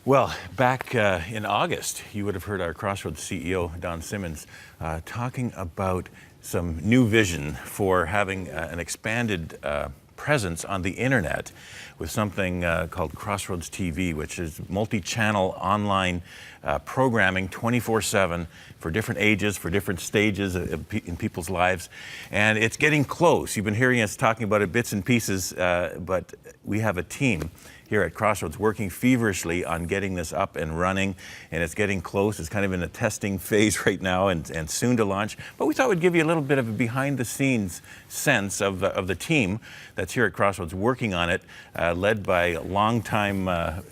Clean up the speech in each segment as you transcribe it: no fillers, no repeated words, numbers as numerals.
Well, back in August, you would have heard our Crossroads CEO, Don Simmons, talking about some new vision for having an expanded presence on the internet with something called Crossroads TV, which is multi-channel online programming 24/7 for different ages, for different stages in people's lives. And it's getting close. You've been hearing us talking about it bits and pieces, but we have a team here at Crossroads working feverishly on getting this up and running, and it's getting close. It's kind of in a testing phase right now and soon to launch. But we thought we'd give you a little bit of a behind-the-scenes sense of the team that's here at Crossroads working on it, led by longtime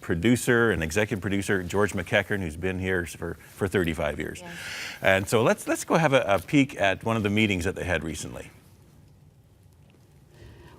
producer and executive producer George McEachern, who's been here for 35 years. Yeah. And so let's go have a peek at one of the meetings that they had recently.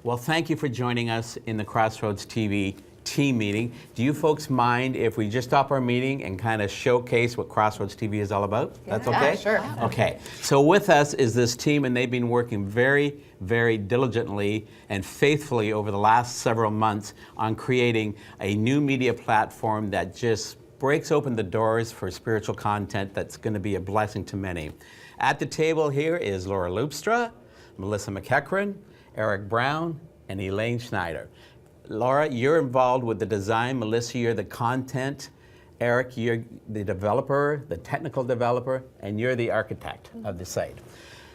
Well, thank you for joining us in the Crossroads TV team meeting. Do you folks mind if we just stop our meeting and kind of showcase what Crossroads TV is all about? Yeah. That's okay? Yeah, sure. Okay. So with us is this team, and they've been working very, very diligently and faithfully over the last several months on creating a new media platform that just breaks open the doors for spiritual content that's going to be a blessing to many. At the table here is Laura Loopstra, Melissa McEachern, Eric Brown, and Elaine Schneider. Laura, you're involved with the design. Melissa, you're the content. Eric, you're the developer, the technical developer, and you're the architect of the site.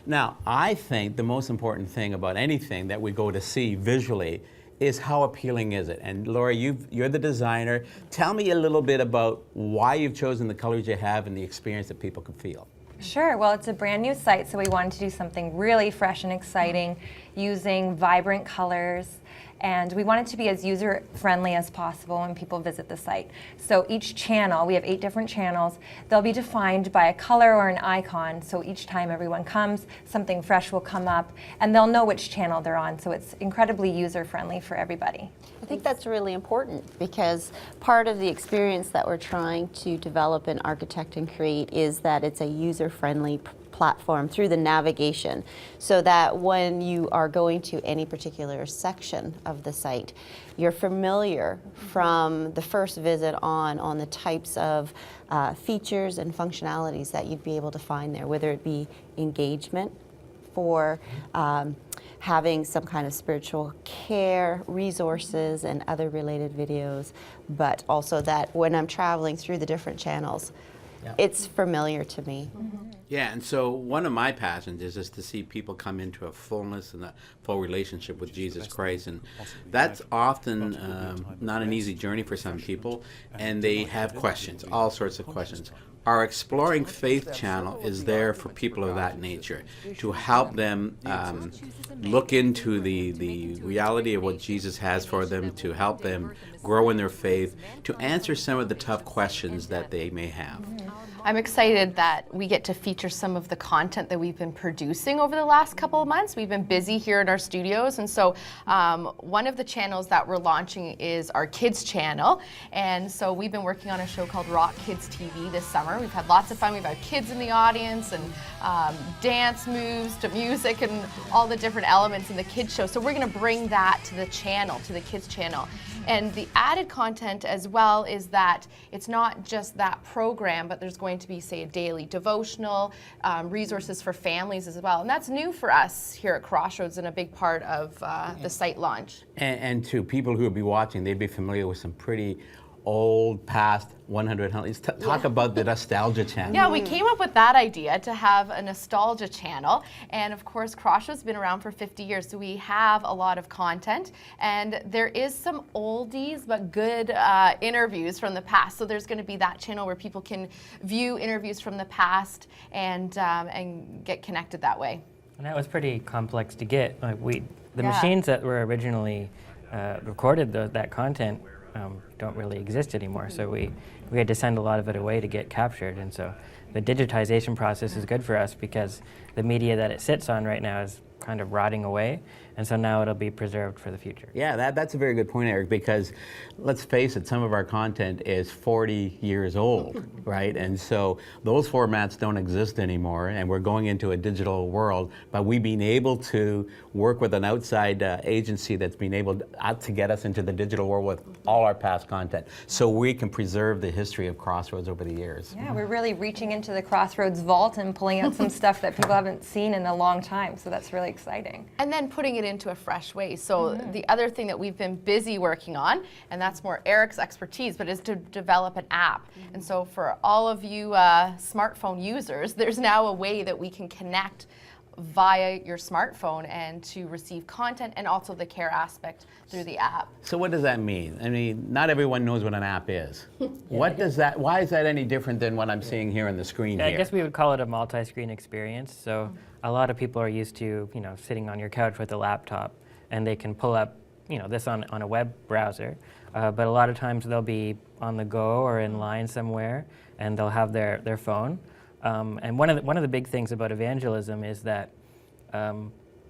Now, I think the most important thing about anything that we go to see visually is how appealing is it? And Laura, you're the designer. Tell me a little bit about why you've chosen the colors you have and the experience that people can feel. Sure. Well, it's a brand new site, so we wanted to do something really fresh and exciting using vibrant colors. And we want it to be as user-friendly as possible when people visit the site. So each channel, we have 8 different channels, they'll be defined by a color or an icon. So each time everyone comes, something fresh will come up, and they'll know which channel they're on. So it's incredibly user-friendly for everybody. I think that's really important because part of the experience that we're trying to develop and architect and create is that it's a user-friendly platform through the navigation, so that when you are going to any particular section of the site, you're familiar from the first visit on the types of features and functionalities that you'd be able to find there, whether it be engagement for having some kind of spiritual care, resources, and other related videos, but also that when I'm traveling through the different channels, it's familiar to me. Yeah, and so one of my passions is just to see people come into a fullness and a full relationship with Jesus Christ, and that's often not an easy journey for some people, and they have questions, all sorts of questions. Our Exploring Faith channel is there for people of that nature, to help them look into the reality of what Jesus has for them, to help them grow in their faith, to answer some of the tough questions that they may have. I'm excited that we get to feature some of the content that we've been producing over the last couple of months. We've been busy here in our studios, and so one of the channels that we're launching is our kids channel. And so we've been working on a show called Rock Kids TV this summer. We've had lots of fun. We've had kids in the audience and dance moves to music and all the different elements in the kids show. So we're going to bring that to the channel, to the kids channel. And the added content as well is that it's not just that program, but there's going to be, say, a daily devotional, resources for families as well. And that's new for us here at Crossroads and a big part of the site launch. And to people who will be watching, they'd be familiar with some pretty old, past 100. Talk about the nostalgia channel. Yeah, we came up with that idea to have a nostalgia channel. And of course, Crossroads has been around for 50 years, so we have a lot of content. And there is some oldies, but good interviews from the past. So there's going to be that channel where people can view interviews from the past and get connected that way. And that was pretty complex to get. The machines that were originally recorded that content don't really exist anymore. So we had to send a lot of it away to get captured. And so the digitization process is good for us because the media that it sits on right now is kind of rotting away, and so now it'll be preserved for the future. Yeah, that's a very good point, Eric, because let's face it, some of our content is 40 years old, right? And so those formats don't exist anymore, and we're going into a digital world, but we've been able to work with an outside agency that's been able to get us into the digital world with all our past content, so we can preserve the history of Crossroads over the years. Yeah, we're really reaching into the Crossroads vault and pulling out some stuff that people haven't seen in a long time, so that's really exciting. And then putting it into a fresh way. So the other thing that we've been busy working on, and that's more Eric's expertise, but is to develop an app. And so for all of you smartphone users, there's now a way that we can connect via your smartphone and to receive content and also the care aspect through the app. So what does that mean? I mean, not everyone knows what an app is. What does that, why is that any different than what I'm seeing here on the screen Yeah, here? I guess we would call it a multi-screen experience. So a lot of people are used to, sitting on your couch with a laptop, and they can pull up, this on a web browser. But a lot of times they'll be on the go or in line somewhere, and they'll have their phone. And one of the big things about evangelism is that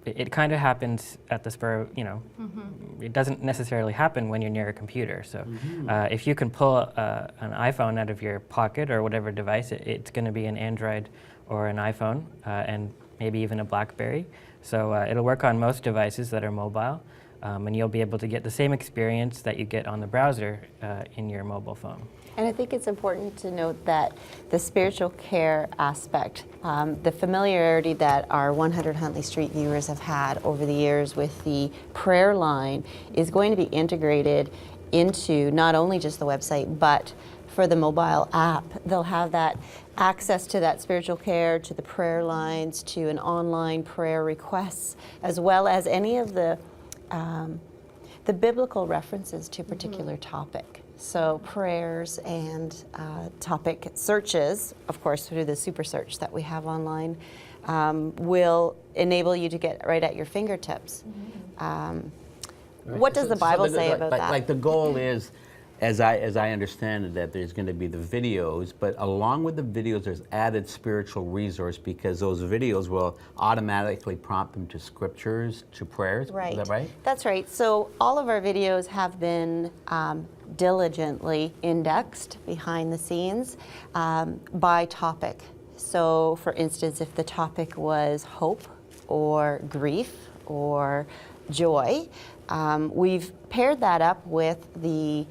it kind of happens at the spur. It doesn't necessarily happen when you're near a computer. So if you can pull an iPhone out of your pocket or whatever device, it's going to be an Android or an iPhone, and maybe even a BlackBerry. So it'll work on most devices that are mobile, and you'll be able to get the same experience that you get on the browser in your mobile phone. And I think it's important to note that the spiritual care aspect, the familiarity that our 100 Huntley Street viewers have had over the years with the prayer line is going to be integrated into not only just the website, but for the mobile app. They'll have that access to that spiritual care, to the prayer lines, to an online prayer requests, as well as any of the biblical references to a particular topic. So prayers and topic searches, of course through the super search that we have online, will enable you to get right at your fingertips. What does the Bible say about that? Like the goal is, as I understand it, that there's going to be the videos, but along with the videos there's added spiritual resource, because those videos will automatically prompt them to scriptures, to prayers. Right. Is that right? That's right. So all of our videos have been diligently indexed behind the scenes by topic. So for instance, if the topic was hope or grief or joy, we've paired that up with the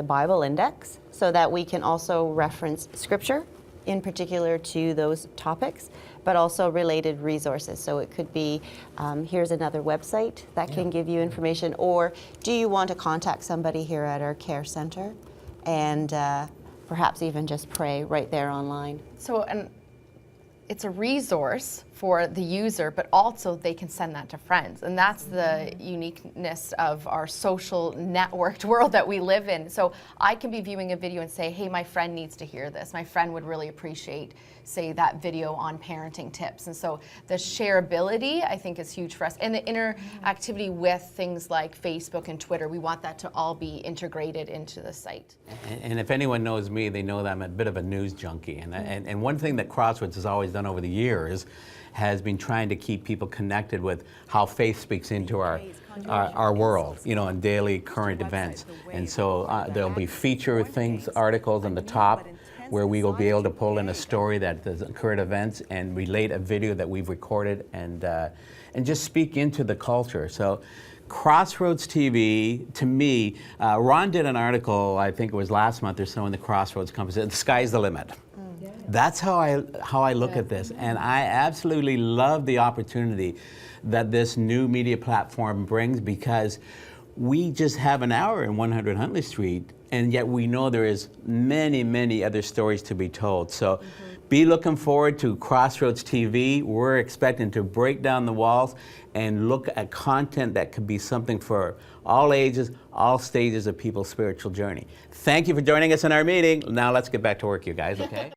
Bible index so that we can also reference scripture in particular to those topics, but also related resources. So it could be, here's another website that can give you information, or do you want to contact somebody here at our care center and perhaps even just pray right there online. So, and it's a resource for the user, but also they can send that to friends. And that's the uniqueness of our social networked world that we live in. So I can be viewing a video and say, hey, my friend needs to hear this. My friend would really appreciate, say, that video on parenting tips. And so the shareability, I think, is huge for us. And the interactivity with things like Facebook and Twitter, we want that to all be integrated into the site. And if anyone knows me, they know that I'm a bit of a news junkie. And one thing that Crossroads has always done over the years has been trying to keep people connected with how faith speaks into our world, and daily current events. And so there'll be feature things, articles on the top, where we will be able to pull in a story that does current events and relate a video that we've recorded and just speak into the culture. So Crossroads TV, to me, Ron did an article, I think it was last month or so, in the Crossroads Compass. The sky's the limit. That's how I look at this, and I absolutely love the opportunity that this new media platform brings, because we just have an hour in 100 Huntley Street, and yet we know there is many, many other stories to be told. So be looking forward to Crossroads TV. We're expecting to break down the walls and look at content that could be something for all ages, all stages of people's spiritual journey. Thank you for joining us in our meeting. Now let's get back to work, you guys, okay?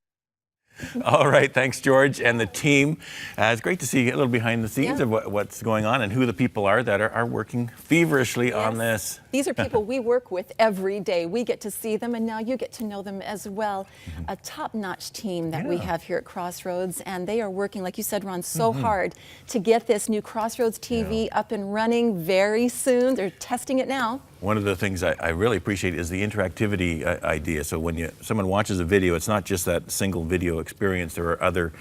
All right, thanks, George and the team. It's great to see a little behind the scenes of what's going on and who the people are that are working feverishly on this. These are people we work with every day. We get to see them, and now you get to know them as well. A top-notch team that we have here at Crossroads, and they are working, like you said, Ron, so hard to get this new Crossroads TV up and running very soon. They're testing it now. One of the things I really appreciate is the interactivity idea. So when someone watches a video, it's not just that single video experience. There are other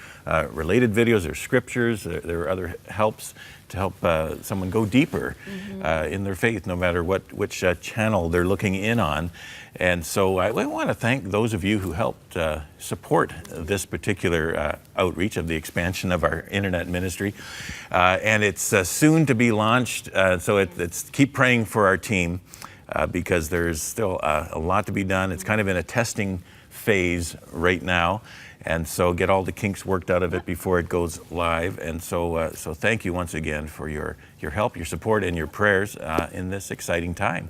related videos, there are scriptures, there are other helps to help someone go deeper in their faith, no matter which channel they're looking in on. And so I want to thank those of you who helped support this particular outreach of the expansion of our internet ministry. And it's soon to be launched, so it's keep praying for our team because there's still a lot to be done. It's kind of in a testing phase right now. And so get all the kinks worked out of it before it goes live. And so thank you once again for your help, your support, and your prayers in this exciting time.